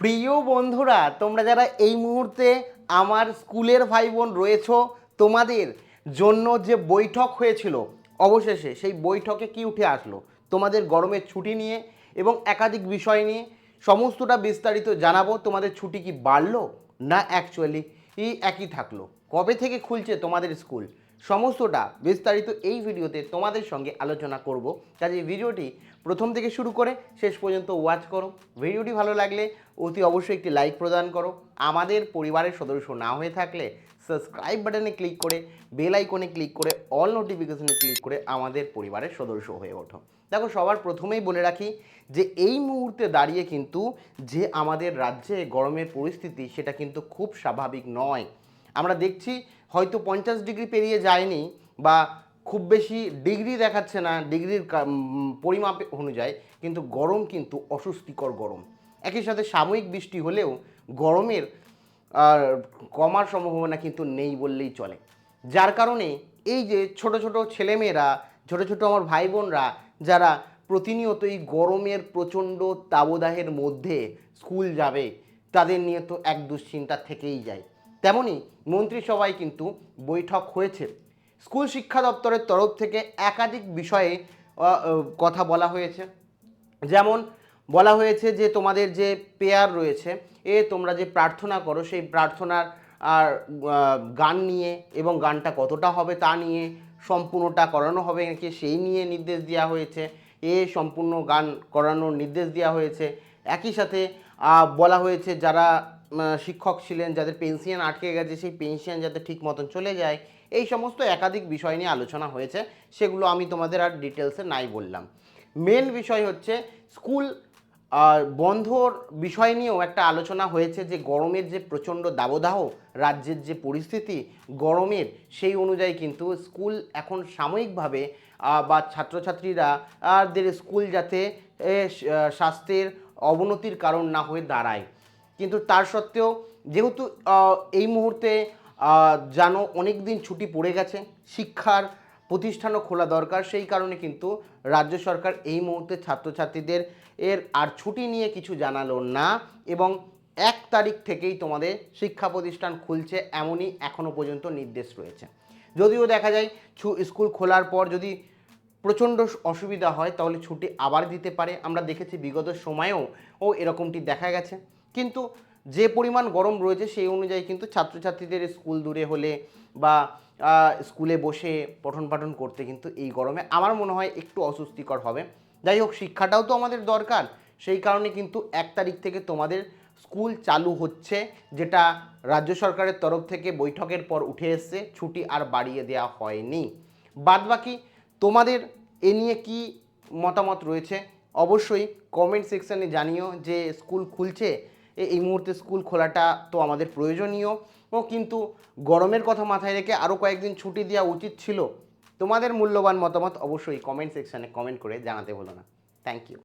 প্রিয় বন্ধুরা, তোমরা যারা এই মুহূর্তে আমার স্কুলের ভাই বোন রয়েছো, তোমাদের জন্য যে বৈঠক হয়েছিল, অবশেষে সেই বৈঠকে কি উঠে আসলো? তোমাদের গরমের ছুটি নিয়ে এবং একাধিক বিষয় নিয়ে সমস্তটা বিস্তারিত জানাবো। তোমাদের ছুটি কি বাড়লো না অ্যাকচুয়ালি একই থাকলো? কবে থেকে খুলছে তোমাদের স্কুল? সমস্তটা বিস্তারিত এই ভিডিওতে তোমাদের সঙ্গে আলোচনা করব। কাজে ভিডিওটি প্রথম থেকে শুরু করে শেষ পর্যন্ত ওয়াচ করো। ভিডিওটি ভালো লাগলে অতি অবশ্যই একটি লাইক প্রদান করো। আমাদের পরিবারের সদস্য না হয়ে থাকলে সাবস্ক্রাইব বাটনে ক্লিক করে বেল আইকনে ক্লিক করে অল নোটিফিকেশনে ক্লিক করে আমাদের পরিবারের সদস্য হয়ে ওঠো। দেখো, সবার প্রথমেই বলে রাখি যে এই মুহূর্তে দাঁড়িয়ে কিন্তু যে আমাদের রাজ্যে গরমের পরিস্থিতি, সেটা কিন্তু খুব স্বাভাবিক নয়। আমরা দেখছি হয়তো 50 ডিগ্রি পেরিয়ে যায়নি বা খুব বেশি ডিগ্রি দেখাচ্ছে না ডিগ্রির পরিমাপ অনুযায়ী, কিন্তু গরম কিন্তু অস্বস্তিকর গরম। একই সাথে সাময়িক বৃষ্টি হলেও গরমের আর কমার সম্ভাবনা কিন্তু নেই বললেই চলে। যার কারণে এই যে ছোট ছোট ছেলেমেয়েরা, ছোট ছোট আমার ভাই বোনরা যারা প্রতিনিয়ত এই গরমের প্রচণ্ড তাবদাহের মধ্যে স্কুল যাবে, তাদের নিয়ে তো এক দুশ্চিন্তা থেকেই যায়। তেমনই মন্ত্রিসভায় কিন্তু বৈঠক হয়েছে। স্কুল শিক্ষা দপ্তরের তরফ থেকে একাধিক বিষয়ে কথা বলা হয়েছে। যেমন বলা হয়েছে যে তোমাদের যে পেয়ার রয়েছে, তোমরা যে প্রার্থনা করো, সেই প্রার্থনার আর গান নিয়ে এবং গানটা কতটা হবে তা নিয়ে, সম্পূর্ণটা করানো হবে নাকি সেই নিয়ে নির্দেশ দেওয়া হয়েছে। সম্পূর্ণ গান করানোর নির্দেশ দেওয়া হয়েছে। একই সাথে বলা হয়েছে যারা শিক্ষক ছিলেন, যাদের পেনশন আটকে গেছে, সেই পেনশন যাতে ঠিক মতন চলে যায়। এই সমস্ত একাধিক বিষয় নিয়ে আলোচনা হয়েছে, সেগুলো আমি তোমাদের আর ডিটেলসে নাই বললাম। মেন বিষয় হচ্ছে স্কুল বন্ধর বিষয় নিয়েও একটা আলোচনা হয়েছে, যে গরমের যে প্রচণ্ড দাবদাহ, রাজ্যের যে পরিস্থিতি গরমের, সেই অনুযায়ী কিন্তু স্কুল এখন সাময়িকভাবে বা ছাত্রছাত্রীরা দের স্কুল যাতে স্বাস্থ্যের অবনতির কারণ না হয়ে দাঁড়ায়। কিন্তু তার সত্ত্বেও যেহেতু এই মুহূর্তে জানো অনেক দিন ছুটি পড়ে গেছে, শিক্ষার প্রতিষ্ঠানও খোলা দরকার, সেই কারণে কিন্তু রাজ্য সরকার এই মুহূর্তে ছাত্রছাত্রীদের আর ছুটি নিয়ে কিছু জানালো না এবং 1 তারিখ থেকেই তোমাদের শিক্ষা প্রতিষ্ঠান খুলছে, এমনই এখনও পর্যন্ত নির্দেশ রয়েছে। যদিও দেখা যায় স্কুল খোলার পর যদি প্রচণ্ড অসুবিধা হয় তাহলে ছুটি আবার দিতে পারে। আমরা দেখেছি বিগত সময়েও এরকমটি দেখা গেছে। কিন্তু যে পরিমাণ গরম রয়েছে সেই অনুযায়ী কিন্তু ছাত্রছাত্রীদের স্কুল দূরে হলে বা স্কুলে বসে পঠন পাঠন করতে কিন্তু এই গরমে আমার মনে হয় একটু অস্বস্তিকর হবে। যাই হোক, শিক্ষাটাও তো আমাদের দরকার, সেই কারণে কিন্তু 1 তারিখ থেকে তোমাদের স্কুল চালু হচ্ছে, যেটা রাজ্য সরকারের তরফ থেকে বৈঠকের পর উঠে এসছে। ছুটি আর বাড়িয়ে দেওয়া হয়নি। বাদবাকি তোমাদের এ নিয়ে কি মতামত রয়েছে অবশ্যই কমেন্ট সেকশানে জানিও। যে স্কুল খুলছে, এই মুহূর্তে স্কুল খোলাটা তো আমাদের প্রয়োজনীয়, কিন্তু গরমের কথা মাথায় রেখে আরও কয়েকদিন ছুটি দেওয়া উচিত ছিল। তোমাদের মূল্যবান মতামত অবশ্যই কমেন্ট সেকশানে কমেন্ট করে জানাতে ভুলো না। Thank you.